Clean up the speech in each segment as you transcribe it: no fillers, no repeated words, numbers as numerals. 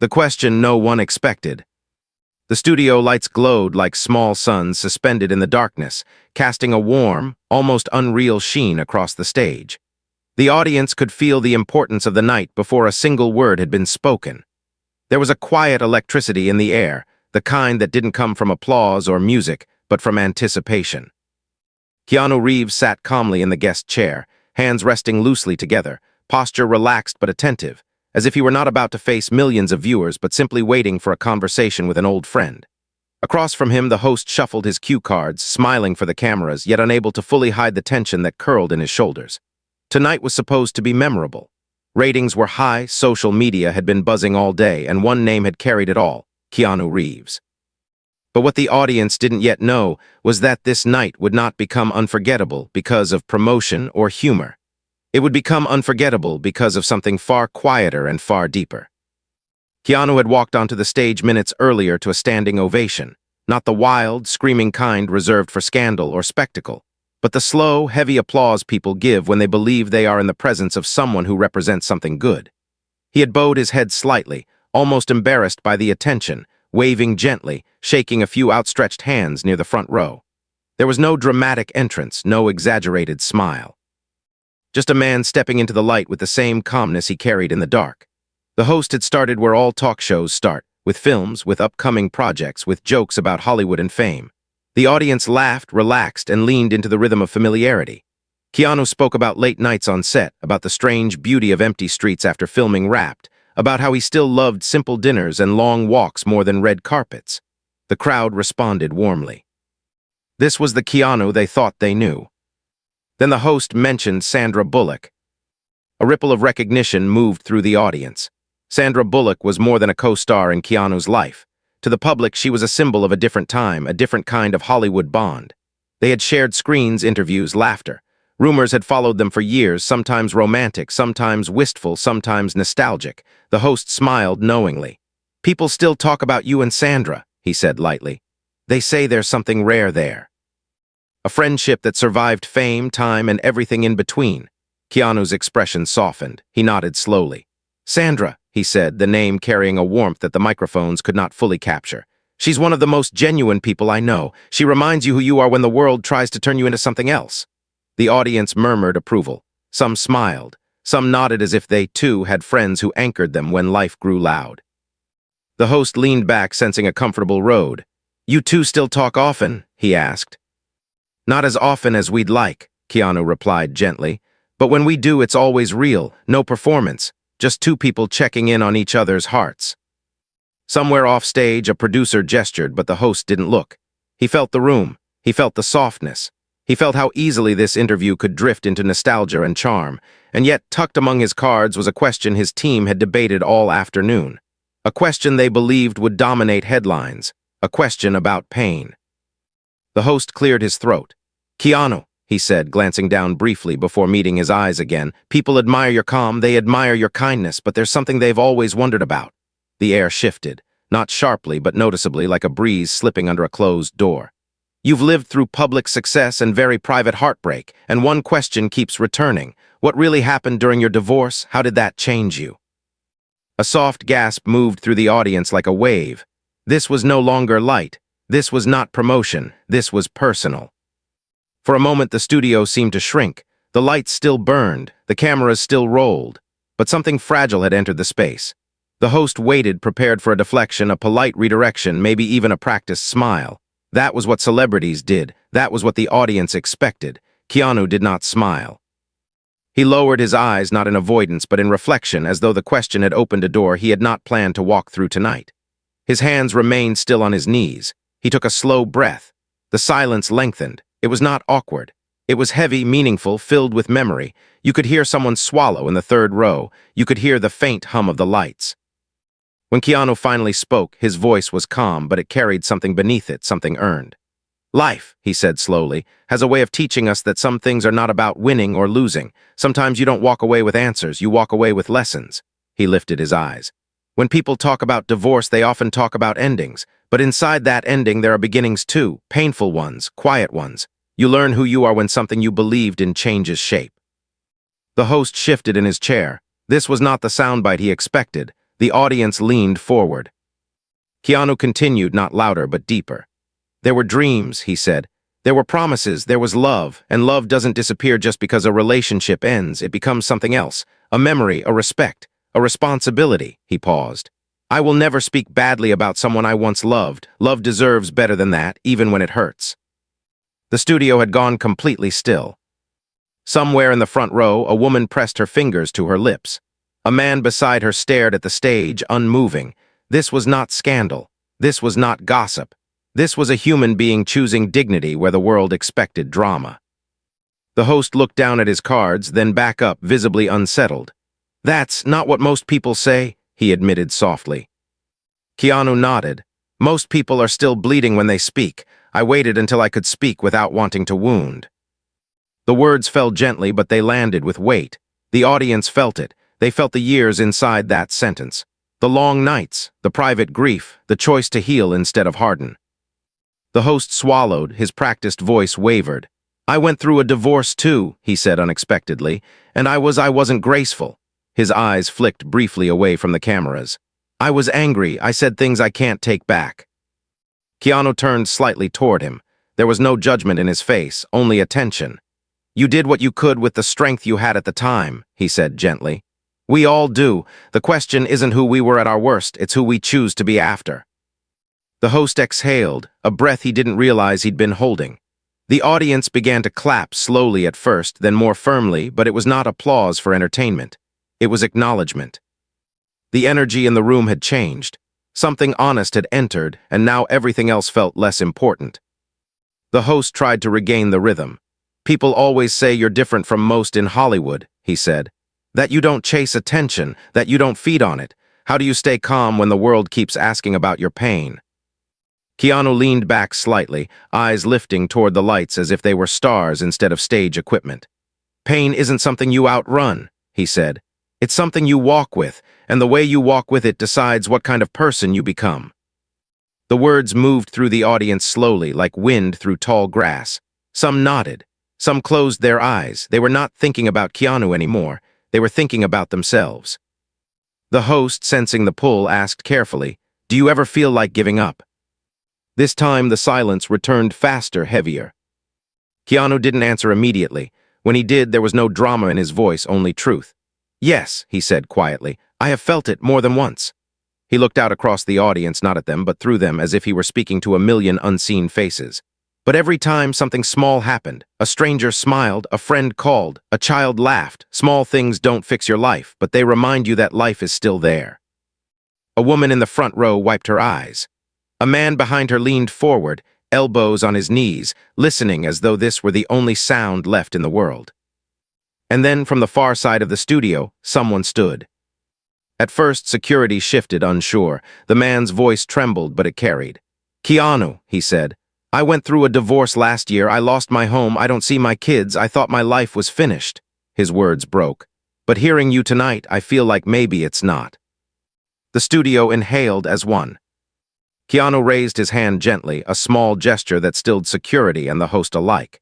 The question no one expected. The studio lights glowed like small suns suspended in the darkness, casting a warm, almost unreal sheen across the stage. The audience could feel the importance of the night before a single word had been spoken. There was a quiet electricity in the air, the kind that didn't come from applause or music, but from anticipation. Keanu Reeves sat calmly in the guest chair, hands resting loosely together, posture relaxed but attentive, as if he were not about to face millions of viewers but simply waiting for a conversation with an old friend. Across from him, the host shuffled his cue cards, smiling for the cameras, yet unable to fully hide the tension that curled in his shoulders. Tonight was supposed to be memorable. Ratings were high, social media had been buzzing all day, and one name had carried it all: Keanu Reeves. But what the audience didn't yet know was that this night would not become unforgettable because of promotion or humor. It would become unforgettable because of something far quieter and far deeper. Keanu had walked onto the stage minutes earlier to a standing ovation, not the wild, screaming kind reserved for scandal or spectacle, but the slow, heavy applause people give when they believe they are in the presence of someone who represents something good. He had bowed his head slightly, almost embarrassed by the attention, waving gently, shaking a few outstretched hands near the front row. There was no dramatic entrance, no exaggerated smile. Just a man stepping into the light with the same calmness he carried in the dark. The host had started where all talk shows start, with films, with upcoming projects, with jokes about Hollywood and fame. The audience laughed, relaxed, and leaned into the rhythm of familiarity. Keanu spoke about late nights on set, about the strange beauty of empty streets after filming Wrapped, about how he still loved simple dinners and long walks more than red carpets. The crowd responded warmly. This was the Keanu they thought they knew. Then the host mentioned Sandra Bullock. A ripple of recognition moved through the audience. Sandra Bullock was more than a co-star in Keanu's life. To the public, she was a symbol of a different time, a different kind of Hollywood bond. They had shared screens, interviews, laughter. Rumors had followed them for years, sometimes romantic, sometimes wistful, sometimes nostalgic. The host smiled knowingly. "People still talk about you and Sandra," he said lightly. "They say there's something rare there. A friendship that survived fame, time, and everything in between." Keanu's expression softened. He nodded slowly. "Sandra," he said, the name carrying a warmth that the microphones could not fully capture. "She's one of the most genuine people I know. She reminds you who you are when the world tries to turn you into something else." The audience murmured approval. Some smiled. Some nodded as if they, too, had friends who anchored them when life grew loud. The host leaned back, sensing a comfortable road. "You two still talk often?" he asked. "Not as often as we'd like," Keanu replied gently. "But when we do, it's always real, no performance, just two people checking in on each other's hearts." Somewhere off stage, a producer gestured, but the host didn't look. He felt the room. He felt the softness. He felt how easily this interview could drift into nostalgia and charm, and yet tucked among his cards was a question his team had debated all afternoon. A question they believed would dominate headlines. A question about pain. The host cleared his throat. "Keanu," he said, glancing down briefly before meeting his eyes again, "people admire your calm, they admire your kindness, but there's something they've always wondered about." The air shifted, not sharply but noticeably, like a breeze slipping under a closed door. "You've lived through public success and very private heartbreak, and one question keeps returning. What really happened during your divorce? How did that change you?" A soft gasp moved through the audience like a wave. This was no longer light. This was not promotion. This was personal. For a moment, the studio seemed to shrink. The lights still burned. The cameras still rolled. But something fragile had entered the space. The host waited, prepared for a deflection, a polite redirection, maybe even a practiced smile. That was what celebrities did. That was what the audience expected. Keanu did not smile. He lowered his eyes, not in avoidance, but in reflection, as though the question had opened a door he had not planned to walk through tonight. His hands remained still on his knees. He took a slow breath. The silence lengthened. It was not awkward. It was heavy, meaningful, filled with memory. You could hear someone swallow in the third row. You could hear the faint hum of the lights. When Keanu finally spoke, his voice was calm, but it carried something beneath it, something earned. "Life," he said slowly, "has a way of teaching us that some things are not about winning or losing. Sometimes you don't walk away with answers, you walk away with lessons." He lifted his eyes. "When people talk about divorce, they often talk about endings. But inside that ending, there are beginnings too, painful ones, quiet ones. You learn who you are when something you believed in changes shape." The host shifted in his chair. This was not the soundbite he expected. The audience leaned forward. Keanu continued, not louder but deeper. There were dreams, he said. There were promises, there was love, and love doesn't disappear just because a relationship ends. It becomes something else, a memory, a respect, a responsibility. He paused. I will never speak badly about someone I once loved. Love deserves better than that, even when it hurts. The studio had gone completely still. Somewhere in the front row, a woman pressed her fingers to her lips. A man beside her stared at the stage, unmoving. This was not scandal. This was not gossip. This was a human being choosing dignity where the world expected drama. The host looked down at his cards, then back up, visibly unsettled. That's not what most people say, he admitted softly. Keanu nodded. Most people are still bleeding when they speak. I waited until I could speak without wanting to wound. The words fell gently, but they landed with weight. The audience felt it. They felt the years inside that sentence. The long nights, the private grief, the choice to heal instead of harden. The host swallowed, his practiced voice wavered. I went through a divorce too, he said unexpectedly, and I wasn't graceful. His eyes flicked briefly away from the cameras. I was angry, I said things I can't take back. Keanu turned slightly toward him. There was no judgment in his face, only attention. You did what you could with the strength you had at the time, he said gently. We all do. The question isn't who we were at our worst, it's who we choose to be after. The host exhaled, a breath he didn't realize he'd been holding. The audience began to clap slowly at first, then more firmly, but it was not applause for entertainment. It was acknowledgement. The energy in the room had changed. Something honest had entered, and now everything else felt less important. The host tried to regain the rhythm. People always say you're different from most in Hollywood, he said. That you don't chase attention, that you don't feed on it. How do you stay calm when the world keeps asking about your pain? Keanu leaned back slightly, eyes lifting toward the lights as if they were stars instead of stage equipment. Pain isn't something you outrun, he said. It's something you walk with, and the way you walk with it decides what kind of person you become. The words moved through the audience slowly, like wind through tall grass. Some nodded. Some closed their eyes. They were not thinking about Keanu anymore. They were thinking about themselves. The host, sensing the pull, asked carefully, Do you ever feel like giving up? This time the silence returned faster, heavier. Keanu didn't answer immediately. When he did, there was no drama in his voice, only truth. Yes, he said quietly, I have felt it more than once. He looked out across the audience, not at them, but through them, as if he were speaking to a million unseen faces. But every time something small happened, a stranger smiled, a friend called, a child laughed. Small things don't fix your life, but they remind you that life is still there. A woman in the front row wiped her eyes. A man behind her leaned forward, elbows on his knees, listening as though this were the only sound left in the world. And then, from the far side of the studio, someone stood. At first, security shifted, unsure. The man's voice trembled, but it carried. Keanu, he said, I went through a divorce last year. I lost my home. I don't see my kids. I thought my life was finished. His words broke. But hearing you tonight, I feel like maybe it's not. The studio inhaled as one. Keanu raised his hand gently, a small gesture that stilled security and the host alike.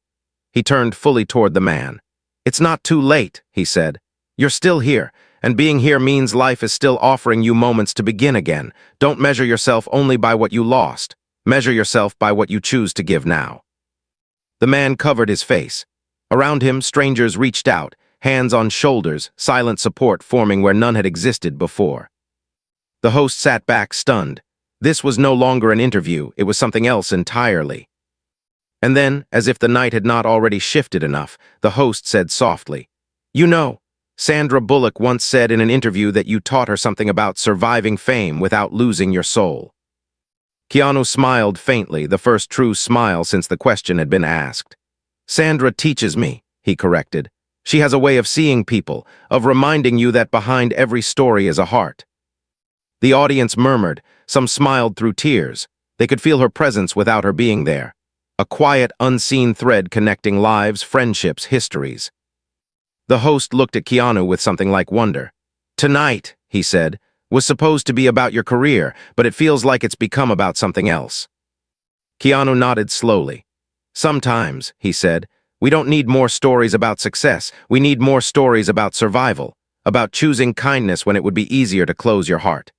He turned fully toward the man. It's not too late, he said. You're still here, and being here means life is still offering you moments to begin again. Don't measure yourself only by what you lost. Measure yourself by what you choose to give now. The man covered his face. Around him, strangers reached out, hands on shoulders, silent support forming where none had existed before. The host sat back, stunned. This was no longer an interview, it was something else entirely. And then, as if the night had not already shifted enough, the host said softly, You know, Sandra Bullock once said in an interview that you taught her something about surviving fame without losing your soul. Keanu smiled faintly, the first true smile since the question had been asked. Sandra teaches me, he corrected. She has a way of seeing people, of reminding you that behind every story is a heart. The audience murmured, some smiled through tears. They could feel her presence without her being there. A quiet, unseen thread connecting lives, friendships, histories. The host looked at Keanu with something like wonder. Tonight, he said, was supposed to be about your career, but it feels like it's become about something else. Keanu nodded slowly. Sometimes, he said, we don't need more stories about success. We need more stories about survival. about choosing kindness when it would be easier to close your heart.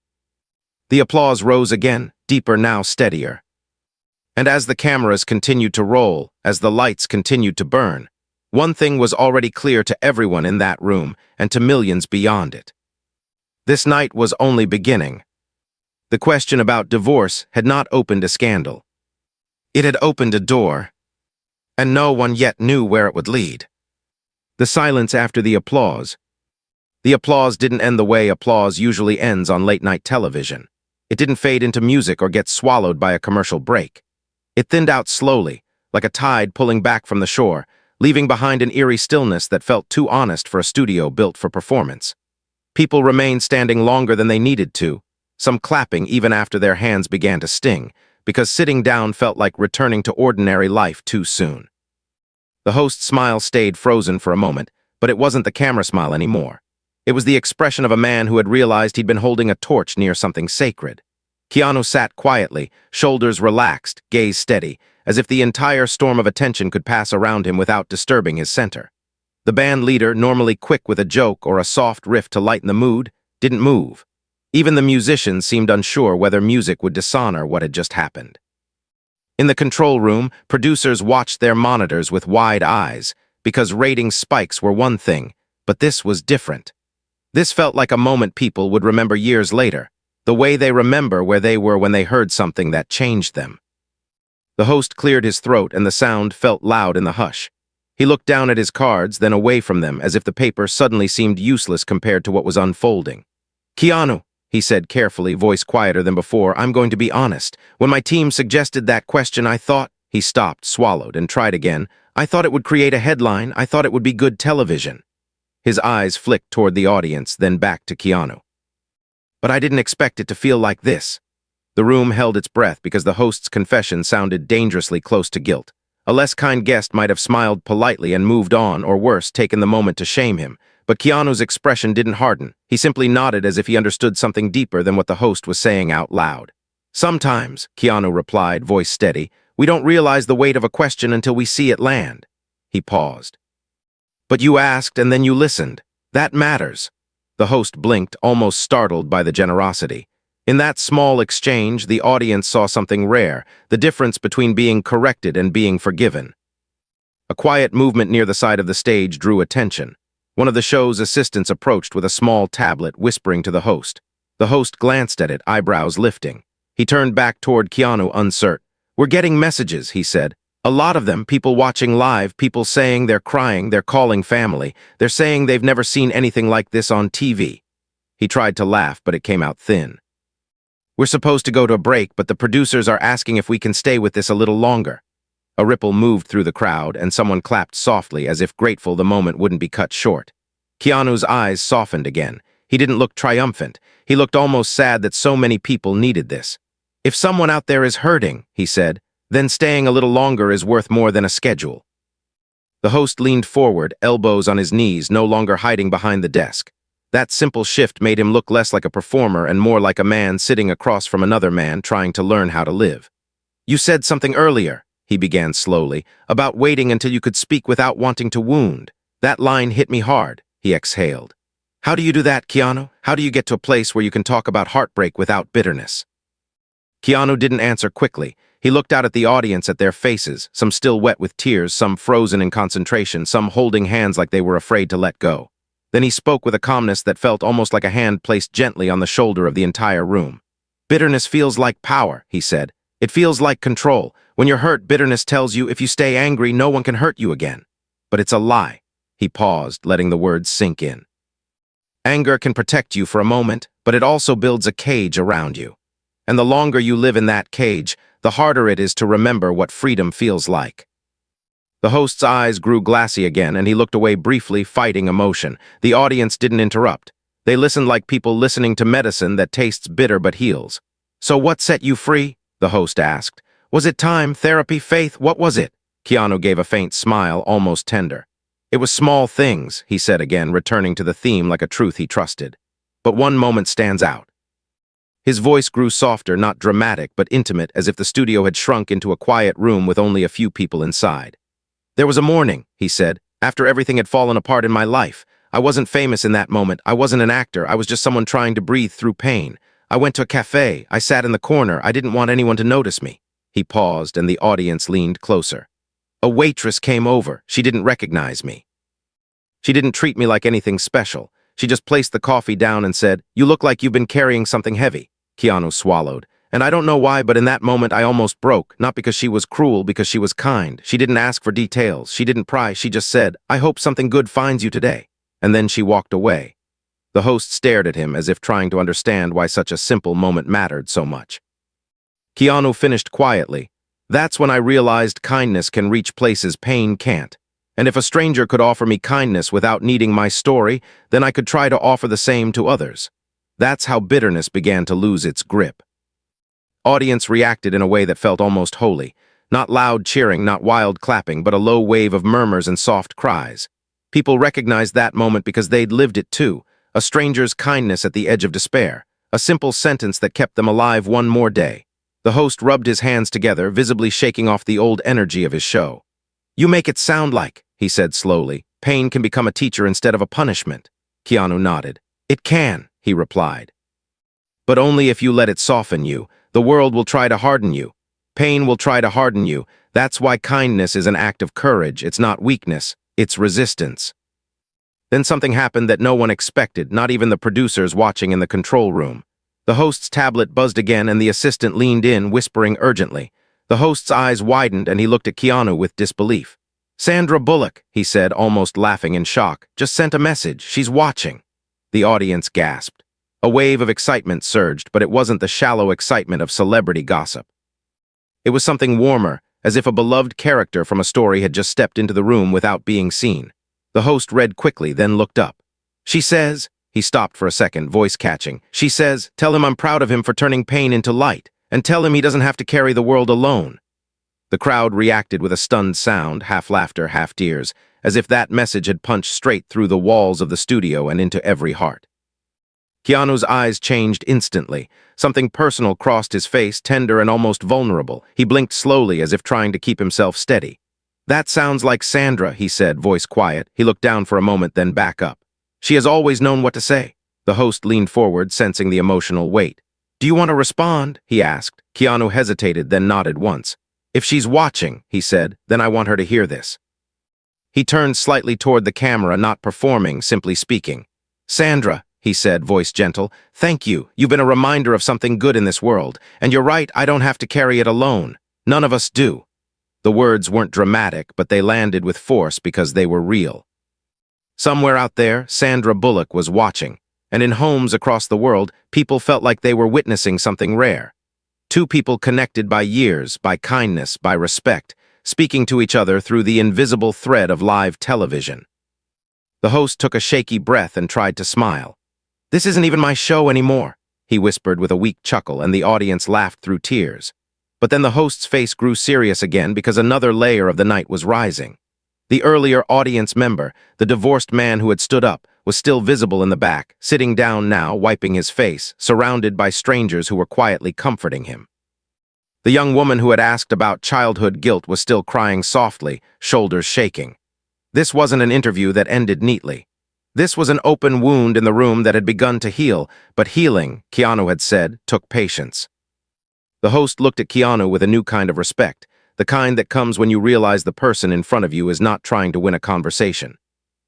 The applause rose again, deeper now, steadier. And as the cameras continued to roll, as the lights continued to burn, one thing was already clear to everyone in that room and to millions beyond it. This night was only beginning. The question about divorce had not opened a scandal. It had opened a door, and no one yet knew where it would lead. The silence after the applause. The applause didn't end the way applause usually ends on late-night television. It didn't fade into music or get swallowed by a commercial break. It thinned out slowly, like a tide pulling back from the shore, leaving behind an eerie stillness that felt too honest for a studio built for performance. People remained standing longer than they needed to, some clapping even after their hands began to sting, because sitting down felt like returning to ordinary life too soon. The host's smile stayed frozen for a moment, but it wasn't the camera smile anymore. It was the expression of a man who had realized he'd been holding a torch near something sacred. Keanu sat quietly, shoulders relaxed, gaze steady, as if the entire storm of attention could pass around him without disturbing his center. The band leader, normally quick with a joke or a soft riff to lighten the mood, didn't move. Even the musicians seemed unsure whether music would dishonor what had just happened. In the control room, producers watched their monitors with wide eyes, because rating spikes were one thing, but this was different. This felt like a moment people would remember years later, the way they remember where they were when they heard something that changed them. The host cleared his throat and the sound felt loud in the hush. He looked down at his cards, then away from them, as if the paper suddenly seemed useless compared to what was unfolding. "Keanu," he said carefully, voice quieter than before, "I'm going to be honest. When my team suggested that question, I thought—" He stopped, swallowed, and tried again. "I thought it would create a headline. I thought it would be good television." His eyes flicked toward the audience, then back to Keanu. "But I didn't expect it to feel like this." The room held its breath because the host's confession sounded dangerously close to guilt. A less kind guest might have smiled politely and moved on, or worse, taken the moment to shame him. But Keanu's expression didn't harden. He simply nodded as if he understood something deeper than what the host was saying out loud. "Sometimes," Keanu replied, voice steady, "we don't realize the weight of a question until we see it land." He paused. "But you asked and then you listened. That matters." The host blinked, almost startled by the generosity. In that small exchange, the audience saw something rare, the difference between being corrected and being forgiven. A quiet movement near the side of the stage drew attention. One of the show's assistants approached with a small tablet, whispering to the host. The host glanced at it, eyebrows lifting. He turned back toward Keanu, uncertain. "We're getting messages," he said. "A lot of them, people watching live, people saying they're crying, they're calling family. They're saying they've never seen anything like this on TV." He tried to laugh, but it came out thin. "We're supposed to go to a break, but the producers are asking if we can stay with this a little longer." A ripple moved through the crowd, and someone clapped softly, as if grateful the moment wouldn't be cut short. Keanu's eyes softened again. He didn't look triumphant. He looked almost sad that so many people needed this. "If someone out there is hurting," he said, "then staying a little longer is worth more than a schedule." The host leaned forward, elbows on his knees, no longer hiding behind the desk. That simple shift made him look less like a performer and more like a man sitting across from another man trying to learn how to live. "You said something earlier," he began slowly, "about waiting until you could speak without wanting to wound. That line hit me hard," he exhaled. "How do you do that, Keanu? How do you get to a place where you can talk about heartbreak without bitterness?" Keanu didn't answer quickly. He looked out at the audience, at their faces, some still wet with tears, some frozen in concentration, some holding hands like they were afraid to let go. Then he spoke with a calmness that felt almost like a hand placed gently on the shoulder of the entire room. "Bitterness feels like power," he said. "It feels like control. When you're hurt, bitterness tells you if you stay angry, no one can hurt you again. But it's a lie." He paused, letting the words sink in. "Anger can protect you for a moment, but it also builds a cage around you. And the longer you live in that cage, the harder it is to remember what freedom feels like." The host's eyes grew glassy again, and he looked away briefly, fighting emotion. The audience didn't interrupt. They listened like people listening to medicine that tastes bitter but heals. "So what set you free?" the host asked. "Was it time, therapy, faith? What was it?" Keanu gave a faint smile, almost tender. "It was small things," he said again, returning to the theme like a truth he trusted. "But one moment stands out." His voice grew softer, not dramatic, but intimate, as if the studio had shrunk into a quiet room with only a few people inside. "There was a morning," he said, "after everything had fallen apart in my life. I wasn't famous in that moment. I wasn't an actor. I was just someone trying to breathe through pain. I went to a cafe. I sat in the corner. I didn't want anyone to notice me." He paused, and the audience leaned closer. "A waitress came over. She didn't recognize me. She didn't treat me like anything special. She just placed the coffee down and said, 'You look like you've been carrying something heavy.'" Keanu swallowed. "And I don't know why, but in that moment I almost broke, not because she was cruel, because she was kind. She didn't ask for details. She didn't pry. She just said, 'I hope something good finds you today.' And then she walked away." The host stared at him as if trying to understand why such a simple moment mattered so much. Keanu finished quietly. "That's when I realized kindness can reach places pain can't. And if a stranger could offer me kindness without needing my story, then I could try to offer the same to others. That's how bitterness began to lose its grip." Audience reacted in a way that felt almost holy. Not loud cheering, not wild clapping, but a low wave of murmurs and soft cries. People recognized that moment because they'd lived it too. A stranger's kindness at the edge of despair. A simple sentence that kept them alive one more day. The host rubbed his hands together, visibly shaking off the old energy of his show. "You make it sound like," he said slowly, "pain can become a teacher instead of a punishment." Keanu nodded. "It can," he replied. "But only if you let it soften you. The world will try to harden you. Pain will try to harden you. That's why kindness is an act of courage. It's not weakness. It's resistance." Then something happened that no one expected, not even the producers watching in the control room. The host's tablet buzzed again and the assistant leaned in, whispering urgently. The host's eyes widened and he looked at Keanu with disbelief. "Sandra Bullock," he said, almost laughing in shock, "just sent a message. She's watching." The audience gasped. A wave of excitement surged, but it wasn't the shallow excitement of celebrity gossip. It was something warmer, as if a beloved character from a story had just stepped into the room without being seen. The host read quickly, then looked up. "She says," he stopped for a second, voice catching, "she says, tell him I'm proud of him for turning pain into light, and tell him he doesn't have to carry the world alone." The crowd reacted with a stunned sound, half laughter, half tears, as if that message had punched straight through the walls of the studio and into every heart. Keanu's eyes changed instantly. Something personal crossed his face, tender and almost vulnerable. He blinked slowly as if trying to keep himself steady. "That sounds like Sandra," he said, voice quiet. He looked down for a moment, then back up. "She has always known what to say." The host leaned forward, sensing the emotional weight. "Do you want to respond?" he asked. Keanu hesitated, then nodded once. "If she's watching," he said, "then I want her to hear this." He turned slightly toward the camera, not performing, simply speaking. "Sandra," he said, voice gentle, "thank you. You've been a reminder of something good in this world. And you're right, I don't have to carry it alone. None of us do." The words weren't dramatic, but they landed with force because they were real. Somewhere out there, Sandra Bullock was watching, and in homes across the world, people felt like they were witnessing something rare. Two people connected by years, by kindness, by respect, speaking to each other through the invisible thread of live television. The host took a shaky breath and tried to smile. "This isn't even my show anymore," he whispered with a weak chuckle, and the audience laughed through tears. But then the host's face grew serious again because another layer of the night was rising. The earlier audience member, the divorced man who had stood up, was still visible in the back, sitting down now, wiping his face, surrounded by strangers who were quietly comforting him. The young woman who had asked about childhood guilt was still crying softly, shoulders shaking. This wasn't an interview that ended neatly. This was an open wound in the room that had begun to heal, but healing, Keanu had said, took patience. The host looked at Keanu with a new kind of respect, the kind that comes when you realize the person in front of you is not trying to win a conversation.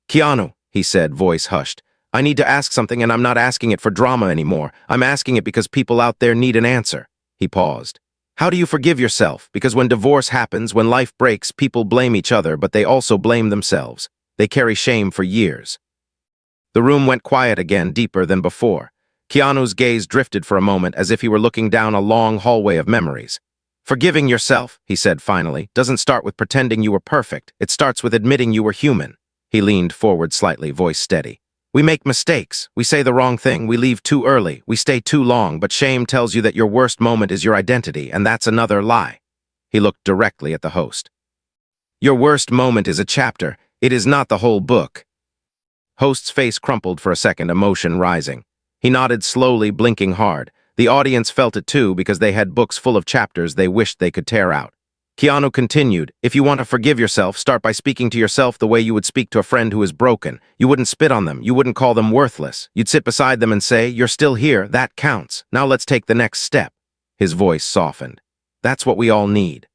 "Keanu," he said, voice hushed, "I need to ask something, and I'm not asking it for drama anymore. I'm asking it because people out there need an answer." He paused. "How do you forgive yourself? Because when divorce happens, when life breaks, people blame each other, but they also blame themselves. They carry shame for years." The room went quiet again, deeper than before. Keanu's gaze drifted for a moment as if he were looking down a long hallway of memories. "Forgiving yourself," he said finally, "doesn't start with pretending you were perfect. It starts with admitting you were human." He leaned forward slightly, voice steady. "We make mistakes. We say the wrong thing. We leave too early. We stay too long. But shame tells you that your worst moment is your identity, and that's another lie." He looked directly at the host. "Your worst moment is a chapter. It is not the whole book." Host's face crumpled for a second, emotion rising. He nodded slowly, blinking hard. The audience felt it too because they had books full of chapters they wished they could tear out. Keanu continued, if you want to forgive yourself, start by speaking to yourself the way you would speak to a friend who is broken. You wouldn't spit on them. You wouldn't call them worthless. You'd sit beside them and say, you're still here. That counts. Now let's take the next step. His voice softened. That's what we all need.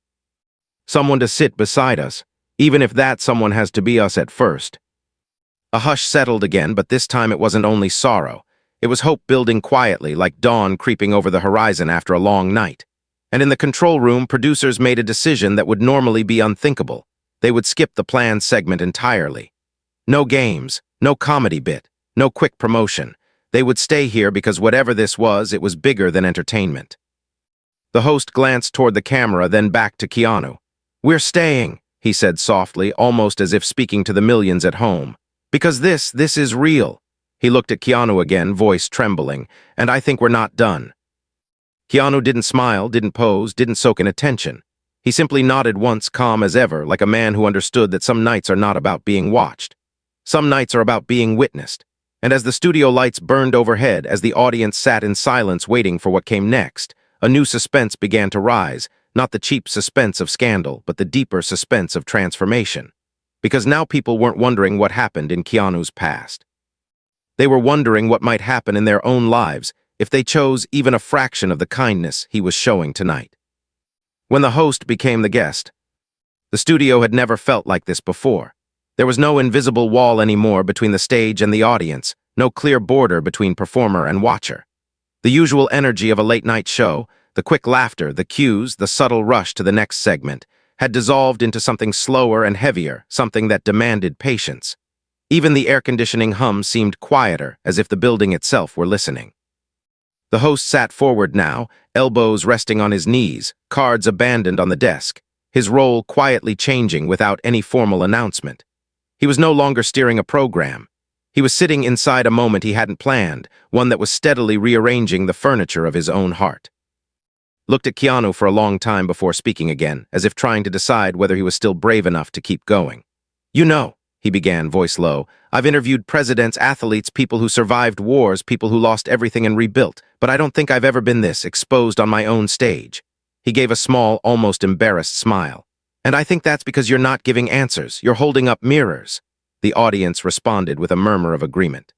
Someone to sit beside us, even if that someone has to be us at first. A hush settled again, but this time it wasn't only sorrow. It was hope building quietly, like dawn creeping over the horizon after a long night. And in the control room, producers made a decision that would normally be unthinkable. They would skip the planned segment entirely. No games, no comedy bit, no quick promotion. They would stay here because whatever this was, it was bigger than entertainment. The host glanced toward the camera, then back to Keanu. We're staying, he said softly, almost as if speaking to the millions at home. Because this is real. He looked at Keanu again, voice trembling, and I think we're not done. Keanu didn't smile, didn't pose, didn't soak in attention. He simply nodded once, calm as ever, like a man who understood that some nights are not about being watched. Some nights are about being witnessed. And as the studio lights burned overhead, as the audience sat in silence waiting for what came next, a new suspense began to rise, not the cheap suspense of scandal, but the deeper suspense of transformation. Because now people weren't wondering what happened in Keanu's past. They were wondering what might happen in their own lives if they chose even a fraction of the kindness he was showing tonight. When the host became the guest, the studio had never felt like this before. There was no invisible wall anymore between the stage and the audience, no clear border between performer and watcher. The usual energy of a late-night show, the quick laughter, the cues, the subtle rush to the next segment, had dissolved into something slower and heavier, something that demanded patience. Even the air-conditioning hum seemed quieter, as if the building itself were listening. The host sat forward now, elbows resting on his knees, cards abandoned on the desk, his role quietly changing without any formal announcement. He was no longer steering a program. He was sitting inside a moment he hadn't planned, one that was steadily rearranging the furniture of his own heart. Looked at Keanu for a long time before speaking again, as if trying to decide whether he was still brave enough to keep going. You know, he began, voice low, I've interviewed presidents, athletes, people who survived wars, people who lost everything and rebuilt, but I don't think I've ever been this exposed on my own stage. He gave a small, almost embarrassed smile. And I think that's because you're not giving answers, you're holding up mirrors. The audience responded with a murmur of agreement.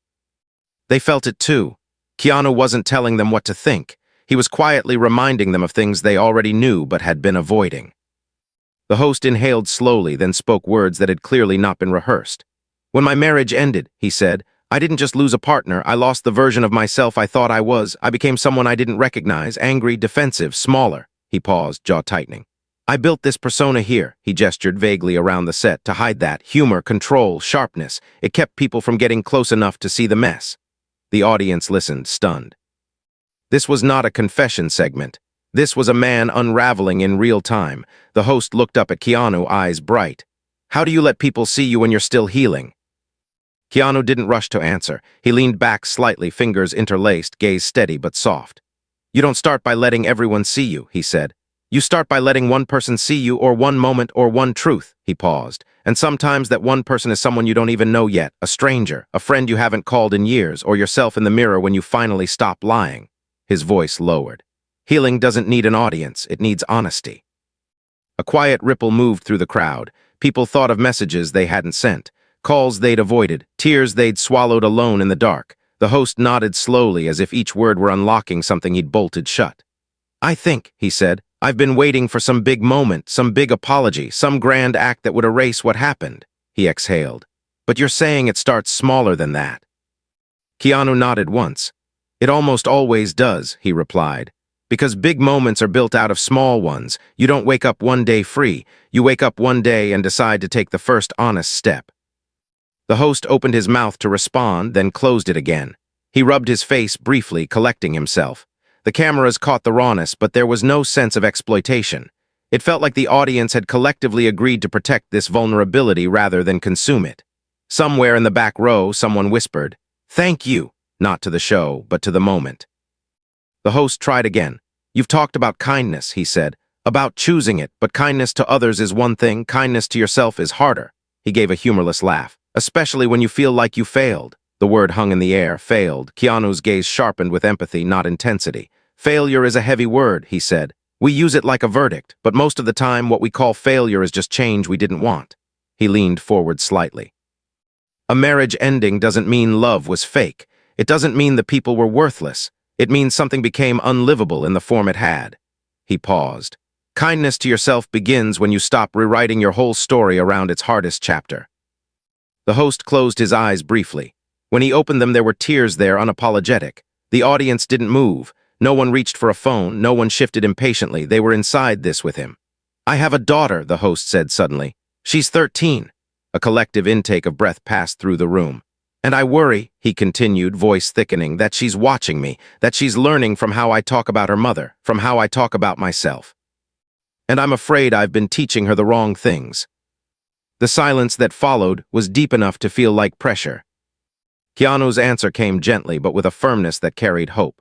They felt it too. Keanu wasn't telling them what to think. He was quietly reminding them of things they already knew but had been avoiding. The host inhaled slowly, then spoke words that had clearly not been rehearsed. When my marriage ended, he said, I didn't just lose a partner, I lost the version of myself I thought I was. I became someone I didn't recognize, angry, defensive, smaller. He paused, jaw tightening. I built this persona here, he gestured vaguely around the set, to hide that. Humor, control, sharpness. It kept people from getting close enough to see the mess. The audience listened, stunned. This was not a confession segment. This was a man unraveling in real time. The host looked up at Keanu, eyes bright. How do you let people see you when you're still healing? Keanu didn't rush to answer. He leaned back slightly, fingers interlaced, gaze steady but soft. You don't start by letting everyone see you, he said. You start by letting one person see you, or one moment, or one truth. He paused. And sometimes that one person is someone you don't even know yet, a stranger, a friend you haven't called in years, or yourself in the mirror when you finally stop lying. His voice lowered. Healing doesn't need an audience, it needs honesty. A quiet ripple moved through the crowd. People thought of messages they hadn't sent, calls they'd avoided, tears they'd swallowed alone in the dark. The host nodded slowly, as if each word were unlocking something he'd bolted shut. I think, he said, I've been waiting for some big moment, some big apology, some grand act that would erase what happened. He exhaled. But you're saying it starts smaller than that. Keanu nodded once. It almost always does, he replied. Because big moments are built out of small ones. You don't wake up one day free. You wake up one day and decide to take the first honest step. The host opened his mouth to respond, then closed it again. He rubbed his face briefly, collecting himself. The cameras caught the rawness, but there was no sense of exploitation. It felt like the audience had collectively agreed to protect this vulnerability rather than consume it. Somewhere in the back row, someone whispered, "Thank you," not to the show, but to the moment. The host tried again. You've talked about kindness, he said, about choosing it, but kindness to others is one thing, kindness to yourself is harder. He gave a humorless laugh. Especially when you feel like you failed. The word hung in the air, failed. Keanu's gaze sharpened with empathy, not intensity. Failure is a heavy word, he said. We use it like a verdict, but most of the time what we call failure is just change we didn't want. He leaned forward slightly. A marriage ending doesn't mean love was fake. It doesn't mean the people were worthless. It means something became unlivable in the form it had. He paused. Kindness to yourself begins when you stop rewriting your whole story around its hardest chapter. The host closed his eyes briefly. When he opened them, there were tears there, unapologetic. The audience didn't move. No one reached for a phone. No one shifted impatiently. They were inside this with him. I have a daughter, the host said suddenly. She's 13. A collective intake of breath passed through the room. And I worry, he continued, voice thickening, that she's watching me, that she's learning from how I talk about her mother, from how I talk about myself. And I'm afraid I've been teaching her the wrong things. The silence that followed was deep enough to feel like pressure. Keanu's answer came gently, but with a firmness that carried hope.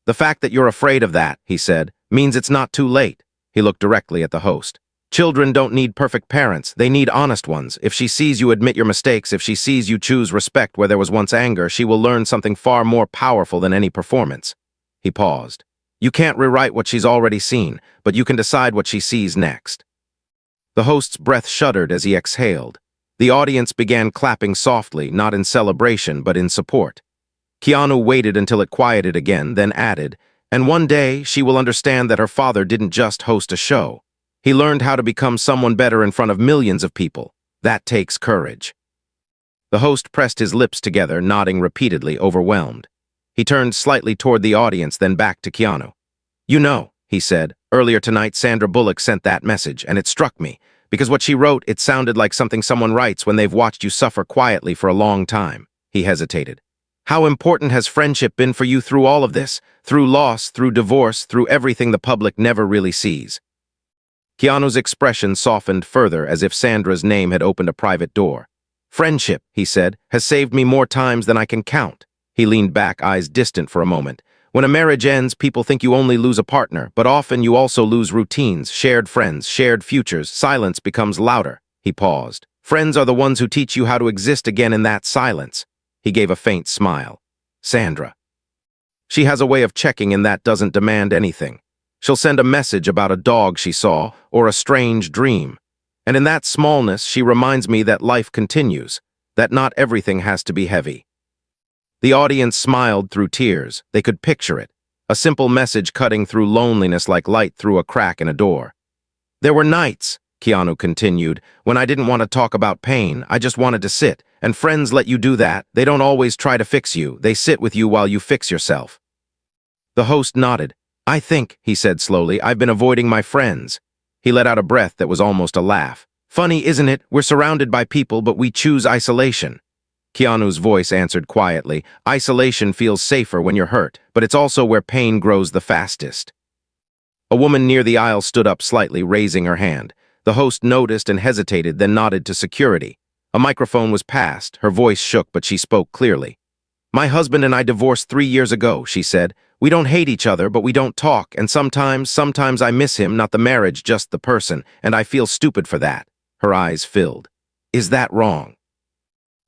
The fact that you're afraid of that, he said, means it's not too late. He looked directly at the host. Children don't need perfect parents, they need honest ones. If she sees you admit your mistakes, if she sees you choose respect where there was once anger, she will learn something far more powerful than any performance. He paused. You can't rewrite what she's already seen, but you can decide what she sees next. The host's breath shuddered as he exhaled. The audience began clapping softly, not in celebration, but in support. Keanu waited until it quieted again, then added, and one day she will understand that her father didn't just host a show. He learned how to become someone better in front of millions of people. That takes courage. The host pressed his lips together, nodding repeatedly, overwhelmed. He turned slightly toward the audience, then back to Keanu. You know, he said, earlier tonight Sandra Bullock sent that message, and it struck me. Because what she wrote, it sounded like something someone writes when they've watched you suffer quietly for a long time. He hesitated. How important has friendship been for you through all of this? Through loss, through divorce, through everything the public never really sees. Keanu's expression softened further, as if Sandra's name had opened a private door. Friendship, he said, has saved me more times than I can count. He leaned back, eyes distant for a moment. When a marriage ends, people think you only lose a partner, but often you also lose routines, shared friends, shared futures. Silence becomes louder. He paused. Friends are the ones who teach you how to exist again in that silence. He gave a faint smile. Sandra. She has a way of checking in that doesn't demand anything. She'll send a message about a dog she saw, or a strange dream. And in that smallness, she reminds me that life continues, that not everything has to be heavy. The audience smiled through tears. They could picture it. A simple message cutting through loneliness like light through a crack in a door. There were nights, Keanu continued, when I didn't want to talk about pain. I just wanted to sit. And friends let you do that. They don't always try to fix you. They sit with you while you fix yourself. The host nodded. I think, he said slowly, I've been avoiding my friends. He let out a breath that was almost a laugh. Funny, isn't it? We're surrounded by people, but we choose isolation. Keanu's voice answered quietly. Isolation feels safer when you're hurt, but it's also where pain grows the fastest. A woman near the aisle stood up slightly, raising her hand. The host noticed and hesitated, then nodded to security. A microphone was passed. Her voice shook, but she spoke clearly. My husband and I divorced 3 years ago, she said. We don't hate each other, but we don't talk, and sometimes I miss him, not the marriage, just the person, and I feel stupid for that. Her eyes filled. Is that wrong?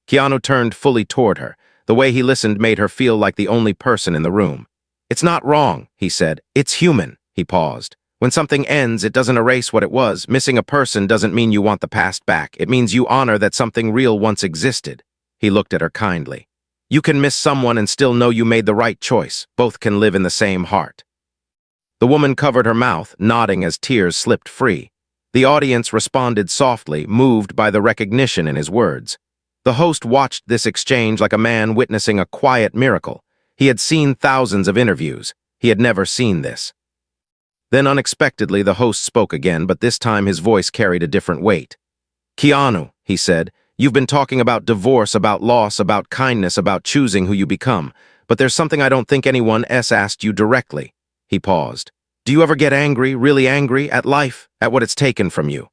Keanu turned fully toward her. The way he listened made her feel like the only person in the room. It's not wrong, he said. It's human. He paused. When something ends, it doesn't erase what it was. Missing a person doesn't mean you want the past back. It means you honor that something real once existed. He looked at her kindly. You can miss someone and still know you made the right choice. Both can live in the same heart. The woman covered her mouth, nodding as tears slipped free. The audience responded softly, moved by the recognition in his words. The host watched this exchange like a man witnessing a quiet miracle. He had seen thousands of interviews. He had never seen this. Then unexpectedly the host spoke again, but this time his voice carried a different weight. Keanu, he said, you've been talking about divorce, about loss, about kindness, about choosing who you become. But there's something I don't think anyone else asked you directly. He paused. Do you ever get angry, really angry, at life, at what it's taken from you?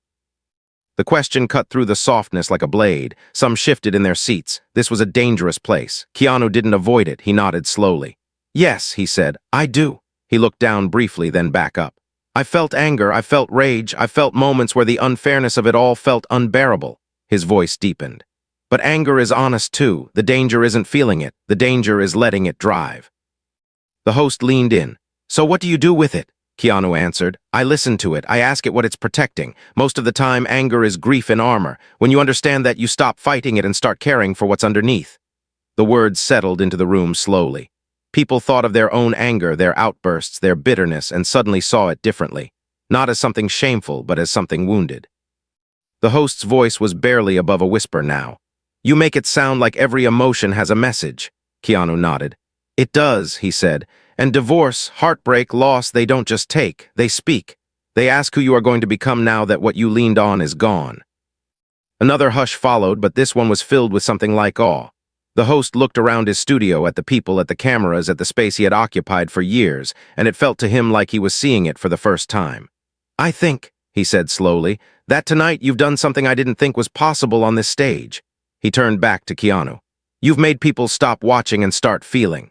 The question cut through the softness like a blade. Some shifted in their seats. This was a dangerous place. Keanu didn't avoid it. He nodded slowly. Yes, he said, I do. He looked down briefly, then back up. I felt anger, I felt rage, I felt moments where the unfairness of it all felt unbearable. His voice deepened. But anger is honest too. The danger isn't feeling it. The danger is letting it drive. The host leaned in. So what do you do with it? Keanu answered. I listen to it. I ask it what it's protecting. Most of the time, anger is grief in armor. When you understand that, you stop fighting it and start caring for what's underneath. The words settled into the room slowly. People thought of their own anger, their outbursts, their bitterness, and suddenly saw it differently. Not as something shameful, but as something wounded. The host's voice was barely above a whisper now. You make it sound like every emotion has a message. Keanu nodded. It does, he said. And divorce, heartbreak, loss, they don't just take, they speak. They ask who you are going to become now that what you leaned on is gone. Another hush followed, but this one was filled with something like awe. The host looked around his studio at the people, at the cameras, at the space he had occupied for years, and it felt to him like he was seeing it for the first time. I think, he said slowly, that tonight you've done something I didn't think was possible on this stage. He turned back to Keanu. You've made people stop watching and start feeling.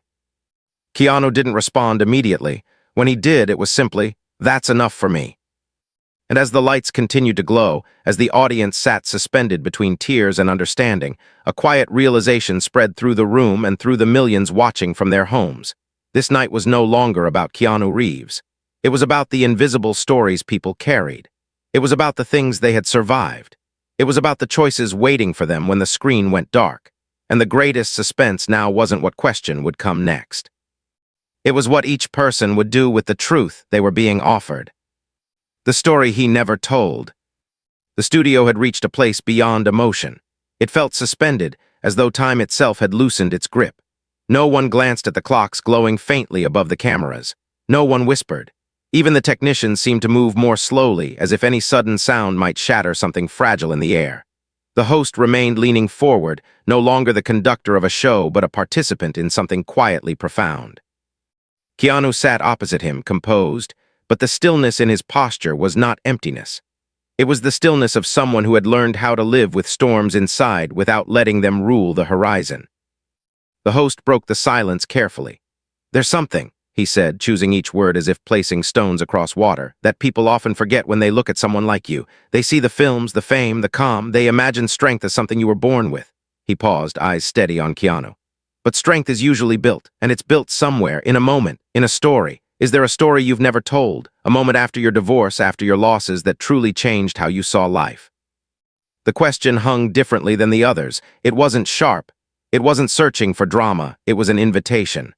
Keanu didn't respond immediately. When he did, it was simply, that's enough for me. And as the lights continued to glow, as the audience sat suspended between tears and understanding, a quiet realization spread through the room and through the millions watching from their homes. This night was no longer about Keanu Reeves. It was about the invisible stories people carried. It was about the things they had survived. It was about the choices waiting for them when the screen went dark. And the greatest suspense now wasn't what question would come next. It was what each person would do with the truth they were being offered. The story he never told. The studio had reached a place beyond emotion. It felt suspended, as though time itself had loosened its grip. No one glanced at the clocks glowing faintly above the cameras. No one whispered. Even the technicians seemed to move more slowly, as if any sudden sound might shatter something fragile in the air. The host remained leaning forward, no longer the conductor of a show, but a participant in something quietly profound. Keanu sat opposite him, composed, but the stillness in his posture was not emptiness. It was the stillness of someone who had learned how to live with storms inside without letting them rule the horizon. The host broke the silence carefully. There's something, he said, choosing each word as if placing stones across water, that people often forget when they look at someone like you. They see the films, the fame, the calm. They imagine strength as something you were born with. He paused, eyes steady on Keanu. But strength is usually built, and it's built somewhere, in a moment, in a story. Is there a story you've never told, a moment after your divorce, after your losses, that truly changed how you saw life? The question hung differently than the others. It wasn't sharp. It wasn't searching for drama. It was an invitation.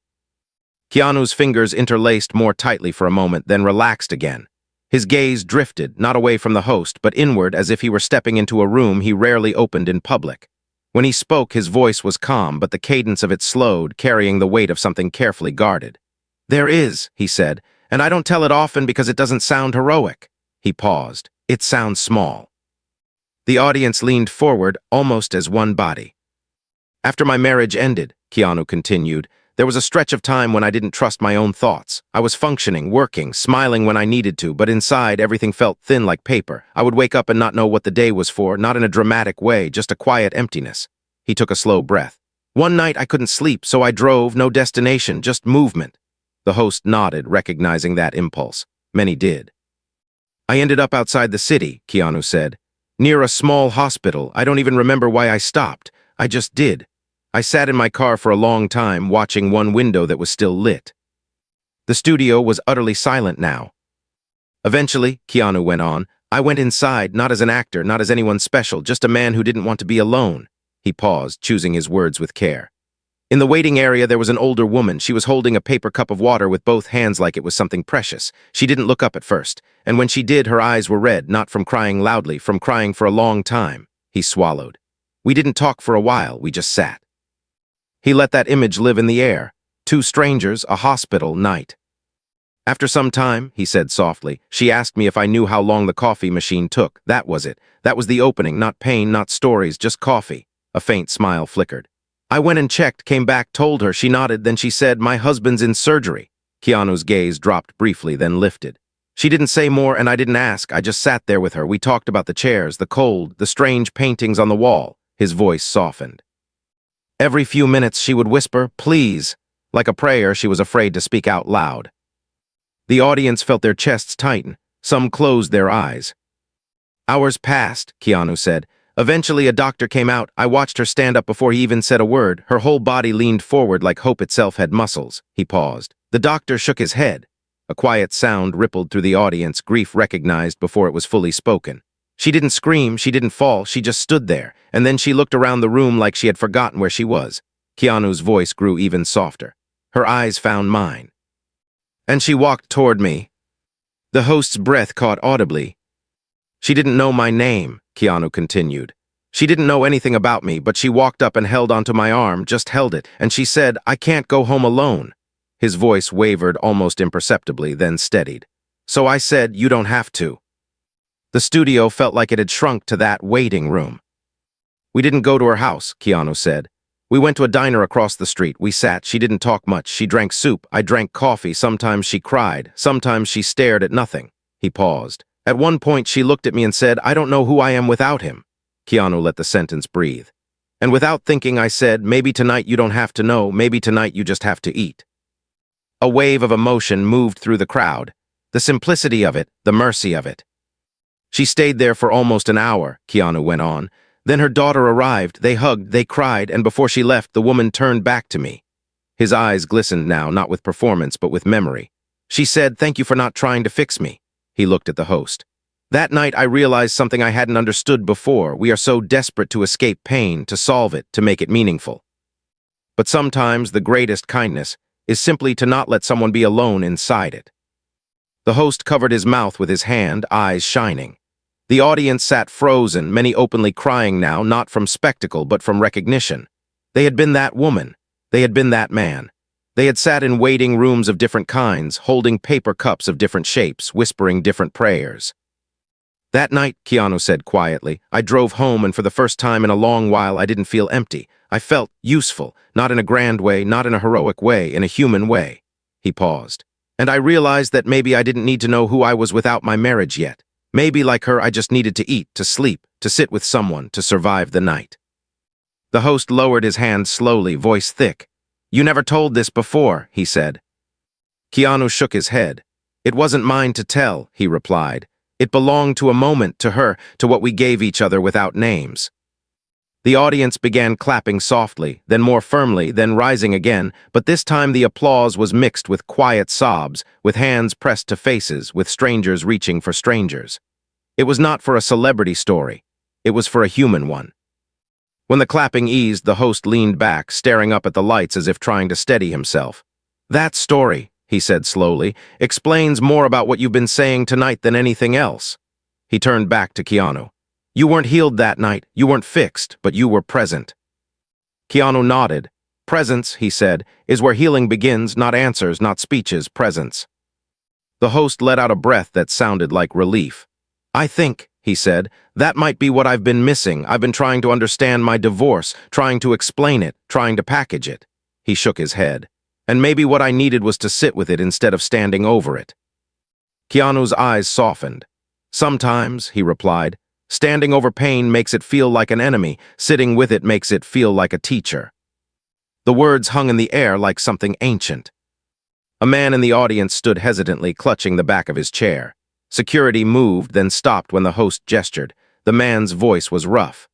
Keanu's fingers interlaced more tightly for a moment, then relaxed again. His gaze drifted, not away from the host, but inward, as if he were stepping into a room he rarely opened in public. When he spoke, his voice was calm, but the cadence of it slowed, carrying the weight of something carefully guarded. There is, he said, and I don't tell it often because it doesn't sound heroic. He paused. It sounds small. The audience leaned forward, almost as one body. After my marriage ended, Keanu continued, there was a stretch of time when I didn't trust my own thoughts. I was functioning, working, smiling when I needed to, but inside everything felt thin like paper. I would wake up and not know what the day was for, not in a dramatic way, just a quiet emptiness. He took a slow breath. One night I couldn't sleep, so I drove, no destination, just movement. The host nodded, recognizing that impulse. Many did. I ended up outside the city, Keanu said. Near a small hospital. I don't even remember why I stopped. I just did. I sat in my car for a long time, watching one window that was still lit. The studio was utterly silent now. Eventually, Keanu went on, I went inside, not as an actor, not as anyone special, just a man who didn't want to be alone. He paused, choosing his words with care. In the waiting area, there was an older woman. She was holding a paper cup of water with both hands like it was something precious. She didn't look up at first, and when she did, her eyes were red, not from crying loudly, from crying for a long time. He swallowed. We didn't talk for a while, we just sat. He let that image live in the air. Two strangers, a hospital night. After some time, he said softly, she asked me if I knew how long the coffee machine took. That was it. That was the opening, not pain, not stories, just coffee. A faint smile flickered. I went and checked, came back, told her. She nodded, then she said, my husband's in surgery. Keanu's gaze dropped briefly, then lifted. She didn't say more, and I didn't ask. I just sat there with her. We talked about the chairs, the cold, the strange paintings on the wall. His voice softened. Every few minutes she would whisper, please. Like a prayer, she was afraid to speak out loud. The audience felt their chests tighten. Some closed their eyes. Hours passed, Keanu said. Eventually, a doctor came out. I watched her stand up before he even said a word. Her whole body leaned forward like hope itself had muscles. He paused. The doctor shook his head. A quiet sound rippled through the audience, grief recognized before it was fully spoken. She didn't scream, she didn't fall, she just stood there, and then she looked around the room like she had forgotten where she was. Keanu's voice grew even softer. Her eyes found mine. And she walked toward me. The host's breath caught audibly. She didn't know my name, Keanu continued. She didn't know anything about me, but she walked up and held onto my arm, just held it, and she said, "I can't go home alone." His voice wavered almost imperceptibly, then steadied. So I said, "You don't have to." The studio felt like it had shrunk to that waiting room. "We didn't go to her house," Keanu said. "We went to a diner across the street. We sat. She didn't talk much. She drank soup. I drank coffee. Sometimes she cried. Sometimes she stared at nothing." He paused. "At one point, she looked at me and said, 'I don't know who I am without him.'" Keanu let the sentence breathe. "And without thinking, I said, 'Maybe tonight you don't have to know. Maybe tonight you just have to eat.'" A wave of emotion moved through the crowd. The simplicity of it, the mercy of it. "She stayed there for almost an hour," Keanu went on. "Then her daughter arrived, they hugged, they cried, and before she left, the woman turned back to me." His eyes glistened now, not with performance, but with memory. "She said, 'Thank you for not trying to fix me.'" He looked at the host. "That night I realized something I hadn't understood before. We are so desperate to escape pain, to solve it, to make it meaningful. But sometimes the greatest kindness is simply to not let someone be alone inside it." The host covered his mouth with his hand, eyes shining. The audience sat frozen, many openly crying now, not from spectacle, but from recognition. They had been that woman. They had been that man. They had sat in waiting rooms of different kinds, holding paper cups of different shapes, whispering different prayers. "That night," Keanu said quietly, "I drove home, and for the first time in a long while I didn't feel empty. I felt useful, not in a grand way, not in a heroic way, in a human way." He paused. "And I realized that maybe I didn't need to know who I was without my marriage yet. Maybe, like her, I just needed to eat, to sleep, to sit with someone, to survive the night." The host lowered his hand slowly, voice thick. "You never told this before," he said. Keanu shook his head. "It wasn't mine to tell," he replied. "It belonged to a moment, to her, to what we gave each other without names." The audience began clapping softly, then more firmly, then rising again, but this time the applause was mixed with quiet sobs, with hands pressed to faces, with strangers reaching for strangers. It was not for a celebrity story. It was for a human one. When the clapping eased, the host leaned back, staring up at the lights as if trying to steady himself. "That story," he said slowly, "explains more about what you've been saying tonight than anything else." He turned back to Keanu. "You weren't healed that night, you weren't fixed, but you were present." Keanu nodded. "Presence," he said, "is where healing begins, not answers, not speeches, presence." The host let out a breath that sounded like relief. "I think," he said, "that might be what I've been missing. I've been trying to understand my divorce, trying to explain it, trying to package it." He shook his head. "And maybe what I needed was to sit with it instead of standing over it." Keanu's eyes softened. "Sometimes," he replied, "standing over pain makes it feel like an enemy. Sitting with it makes it feel like a teacher." The words hung in the air like something ancient. A man in the audience stood hesitantly, clutching the back of his chair. Security moved, then stopped when the host gestured. The man's voice was rough.